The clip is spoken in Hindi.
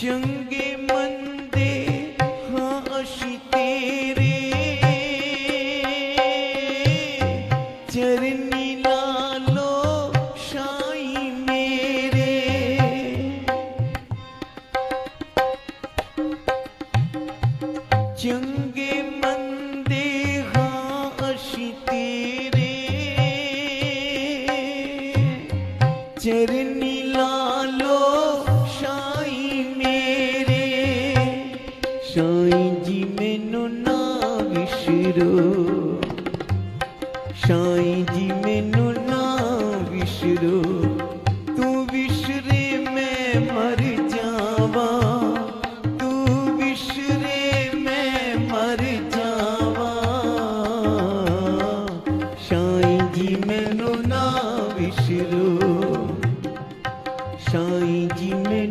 चंगे मंदे हाँ अशी तेरे चरनी लालो शाही मेरे। चंगे मंदे हाँ अशी तेरे चरनी लालो शाही मेरे। साईं जी मैनू ना विसरो, साईं जी मैनू ना विसरो, तू विसरे मैं मर जावा।